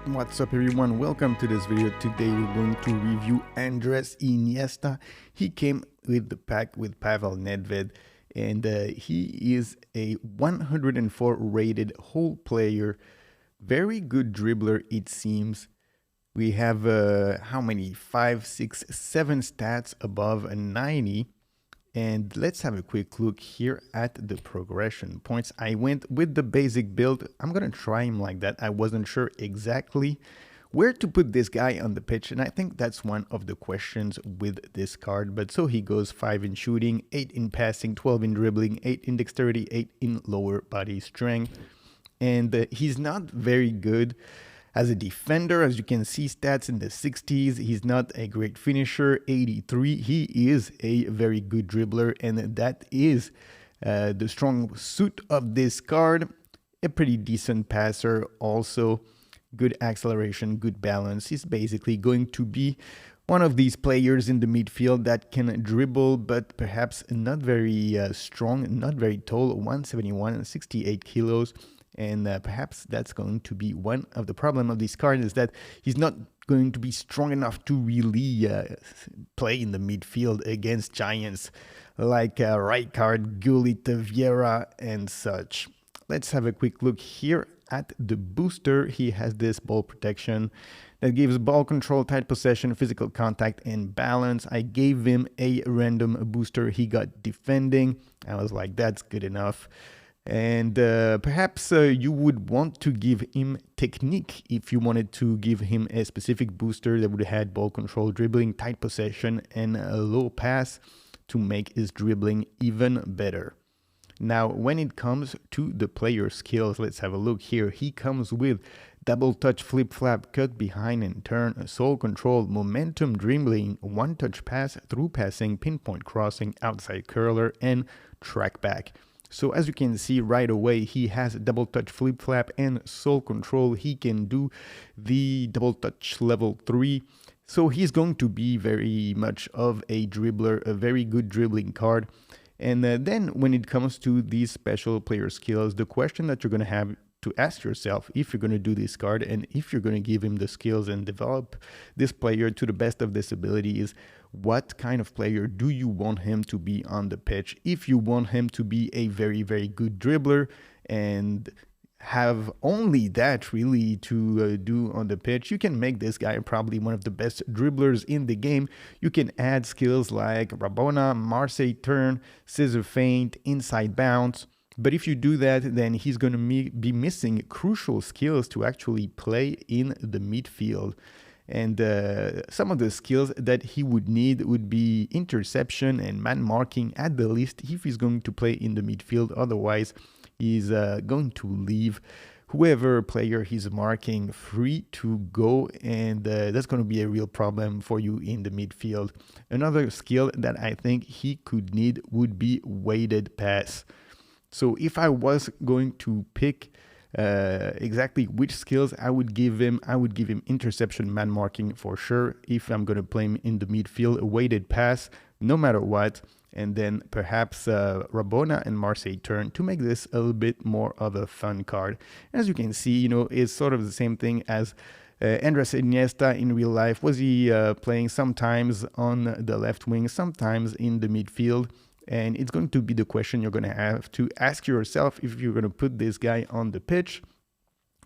What's up everyone, welcome to this video. Today we're going to review Andres Iniesta. He came with the pack with Pavel Nedved, and he is a 104 rated whole player. Very good dribbler it seems. We have how many? 5, 6, 7 stats above a 90. And let's have a quick look here at the progression points. I went with the basic build. I'm going to try him like that. I wasn't sure exactly where to put this guy on the pitch, and I think that's one of the questions with this card. But so he goes 5 in shooting, 8 in passing, 12 in dribbling, 8 in dexterity, 8 in lower body strength. And he's not very good as a defender. As you can see, stats in the 60s. He's not a great finisher, 83. He is a very good dribbler, and that is the strong suit of this card. A pretty decent passer, also good acceleration, good balance. He's basically going to be one of these players in the midfield that can dribble, but perhaps not very strong, not very tall, 171 and 68 kilos. And perhaps that's going to be one of the problem of this card, is that he's not going to be strong enough to really play in the midfield against giants like Rijkaard, Gullit, Vieira and such. Let's have a quick look here at the booster. He has this ball protection that gives ball control, tight possession, physical contact and balance. I gave him a random booster. He got defending. I was like, that's good enough. And perhaps you would want to give him technique if you wanted to give him a specific booster that would have ball control, dribbling, tight possession, and a low pass to make his dribbling even better. Now, when it comes to the player skills, let's have a look here. He comes with double touch, flip flap, cut behind and turn, soul control, momentum dribbling, one touch pass, through passing, pinpoint crossing, outside curler, and track back. So as you can see right away, he has double touch, flip flap, and soul control. He can do the double touch level 3. So he's going to be very much of a dribbler, a very good dribbling card. And then when it comes to these special player skills, the question that you're going to have to ask yourself if you're going to do this card and if you're going to give him the skills and develop this player to the best of this ability is, what kind of player do you want him to be on the pitch? If you want him to be a very, very good dribbler and have only that really to do on the pitch, you can make this guy probably one of the best dribblers in the game. You can add skills like Rabona, Marseille turn, scissor feint, inside bounce. But if you do that, then he's going to be missing crucial skills to actually play in the midfield. And some of the skills that he would need would be interception and man marking at the least if he's going to play in the midfield. Otherwise, he's going to leave whoever player he's marking free to go, and that's going to be a real problem for you in the midfield. Another skill that I think he could need would be weighted pass. So if I was going to pick exactly which skills I would give him interception, man marking for sure. If I'm going to play him in the midfield, a weighted pass no matter what, and then perhaps Rabona and Marseille turn to make this a little bit more of a fun card. As you can see, it's sort of the same thing as Andres Iniesta in real life. Was he playing sometimes on the left wing, sometimes in the midfield? And it's going to be the question you're going to have to ask yourself if you're going to put this guy on the pitch.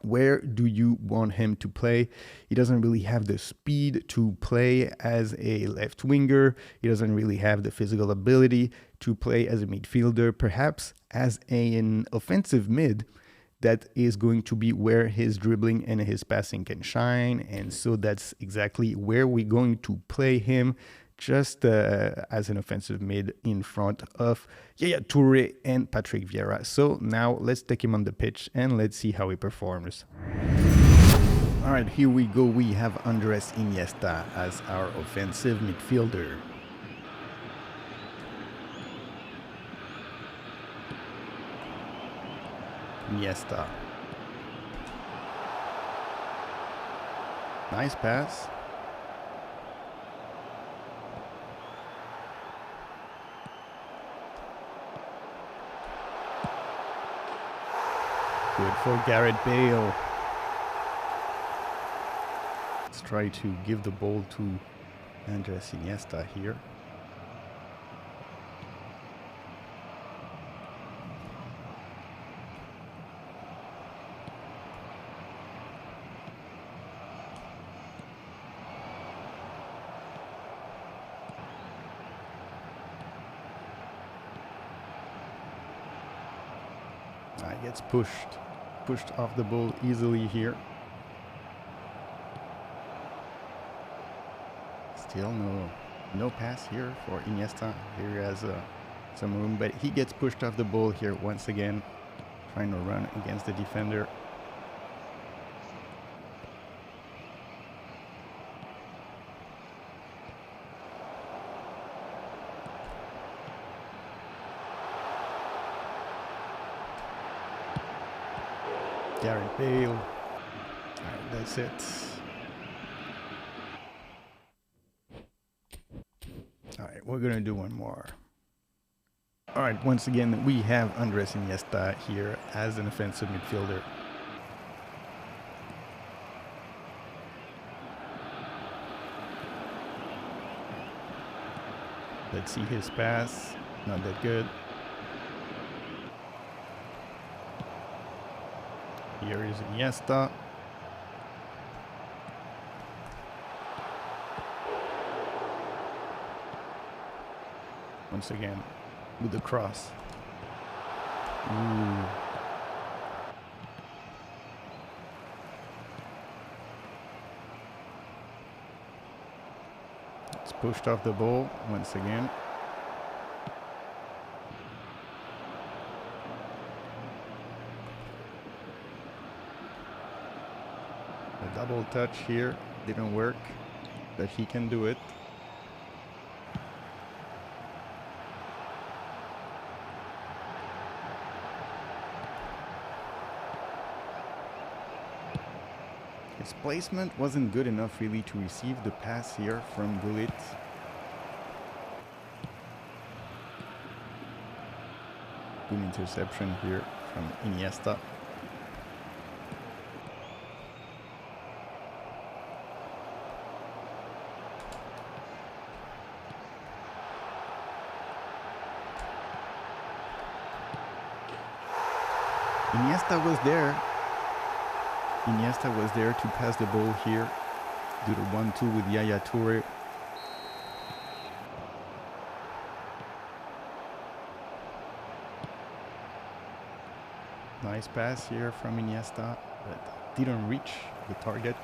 Where do you want him to play? He doesn't really have the speed to play as a left winger. He doesn't really have the physical ability to play as a midfielder. Perhaps as an offensive mid, that is going to be where his dribbling and his passing can shine. And so that's exactly where we're going to play him, just as an offensive mid in front of Yaya Toure and Patrick Vieira. So now let's take him on the pitch and let's see how he performs. All right, here we go. We have Andres Iniesta as our offensive midfielder. Iniesta. Nice pass. Good for Gareth Bale. try to give the ball to Andres Iniesta here. Gets pushed off the ball easily here. Still no pass here for Iniesta. Here he has some room, but he gets pushed off the ball here once again, trying to run against the defender. Gareth Bale. Alright, that's it. Alright, we're gonna do one more. Alright, once again, we have Andres Iniesta here as an offensive midfielder. Let's see his pass. Not that good. Here is Iniesta. Once again, with the cross. Ooh. It's pushed off the ball once again. A double touch here didn't work, but he can do it. His placement wasn't good enough really to receive the pass here from Gullit. Good interception here from Iniesta. Iniesta was there. Iniesta was there to pass the ball here. Do the 1-2 with Yaya Toure. Nice pass here from Iniesta, but didn't reach the target.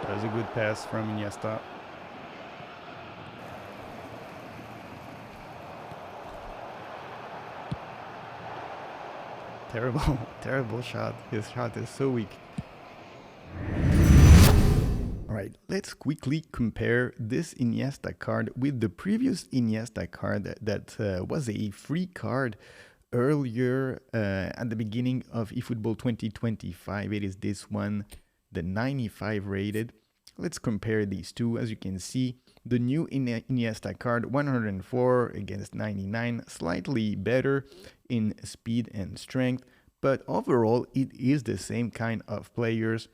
That was a good pass from Iniesta. Terrible shot. His shot is so weak. Alright, let's quickly compare this Iniesta card with the previous Iniesta card that was a free card earlier at the beginning of eFootball 2025. It is this one, the 95 rated. Let's compare these two. As you can see, the new Iniesta card, 104 against 99, slightly better in speed and strength, but overall it is the same kind of players,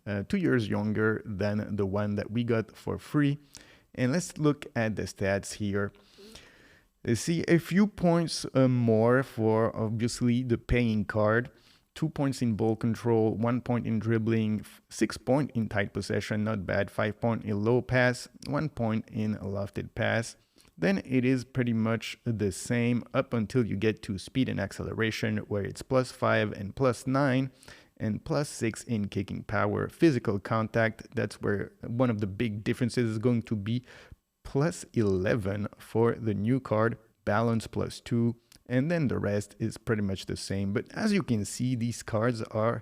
2 years younger than the one that we got for free. And let's look at the stats here. You see a few points more for obviously the paying card. 2 points in ball control, 1 point in dribbling, 6 points in tight possession, not bad, 5 points in low pass, 1 point in lofted pass. Then it is pretty much the same up until you get to speed and acceleration, where it's +5 and +9 and +6 in kicking power. Physical contact, that's where one of the big differences is going to be, +11 for the new card, balance +2. And then the rest is pretty much the same. But as you can see, these cards are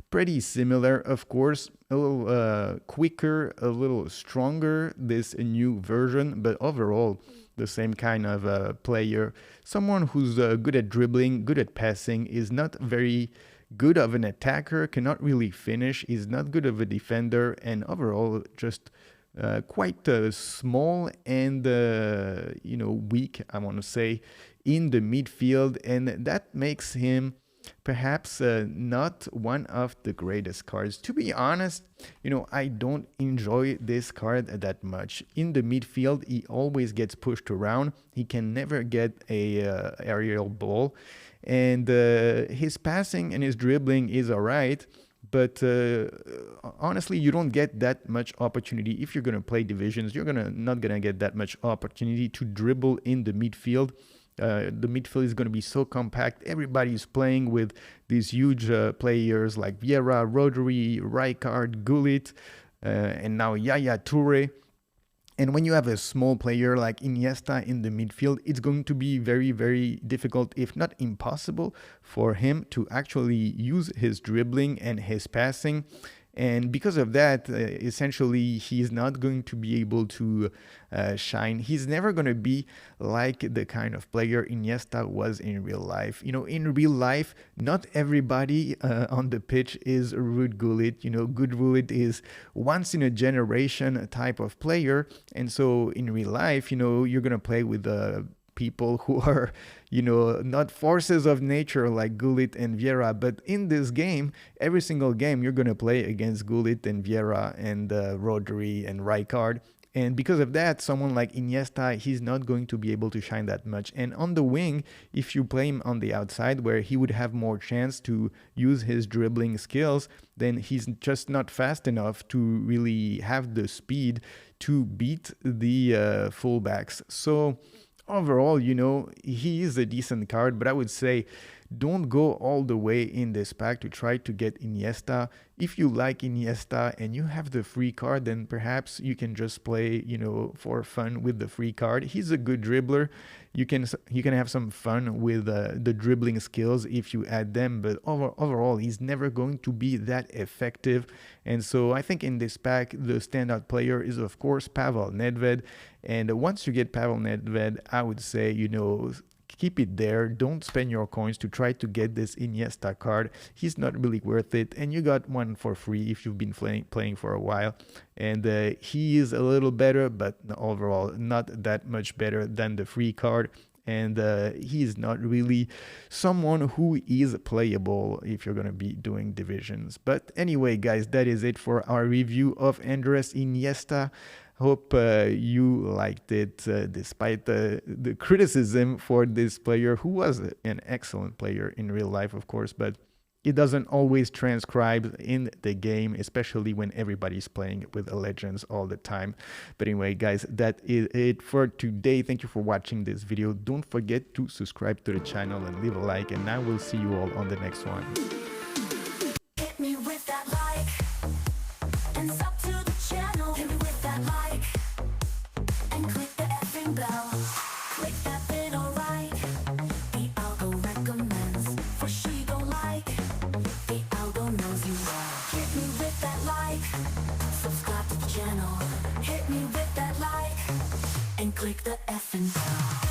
pretty similar. Of course, a little quicker, a little stronger, this new version. But overall, the same kind of player. Someone who's good at dribbling, good at passing, is not very good of an attacker, cannot really finish, is not good of a defender. And overall, just quite small and weak, I want to say, in the midfield, and that makes him perhaps not one of the greatest cards. To be honest, I don't enjoy this card that much. In the midfield, he always gets pushed around. He can never get a aerial ball, and his passing and his dribbling is all right. But honestly, you don't get that much opportunity. If you're going to play divisions, you're not going to get that much opportunity to dribble in the midfield. The midfield is going to be so compact. Everybody's playing with these huge players like Vieira, Rodri, Rijkaard, Gullit, and now Yaya Toure. And when you have a small player like Iniesta in the midfield, it's going to be very, very difficult, if not impossible, for him to actually use his dribbling and his passing. And because of that, essentially, he's not going to be able to shine. He's never going to be like the kind of player Iniesta was in real life. In real life, not everybody on the pitch is Ruud Gullit. Good Gullit is once in a generation type of player. And so in real life, you're going to play with people who are, not forces of nature like Gullit and Vieira. But in this game, every single game, you're going to play against Gullit and Vieira and Rodri and Rijkaard. And because of that, someone like Iniesta, he's not going to be able to shine that much. And on the wing, if you play him on the outside, where he would have more chance to use his dribbling skills, then he's just not fast enough to really have the speed to beat the fullbacks. So overall, he is a decent card, but I would say don't go all the way in this pack to try to get Iniesta. If you like Iniesta and you have the free card, then perhaps you can just play, for fun with the free card. He's a good dribbler. You can have some fun with the dribbling skills if you add them, but overall, he's never going to be that effective. And so I think in this pack, the standout player is, of course, Pavel Nedved. And once you get Pavel Nedved, I would say, keep it there. Don't spend your coins to try to get this Iniesta card. He's not really worth it. And you got one for free if you've been playing for a while. And he is a little better, but overall not that much better than the free card. And he is not really someone who is playable if you're going to be doing divisions. But anyway, guys, that is it for our review of Andres Iniesta. Hope you liked it, despite the criticism for this player, who was an excellent player in real life, of course, but it doesn't always transcribe in the game, especially when everybody's playing with legends all the time. But anyway, guys, that is it for today. Thank you for watching this video. Don't forget to subscribe to the channel and leave a like, and I will see you all on the next one. Hit me with that like, and sub to the channel. Hit me with that like, and click the effing bell. Click that bit, alright. The algo recommends, for she don't like. The algo knows you well. Hit me with that like, subscribe to the channel. Hit me with that like, and click the effing bell.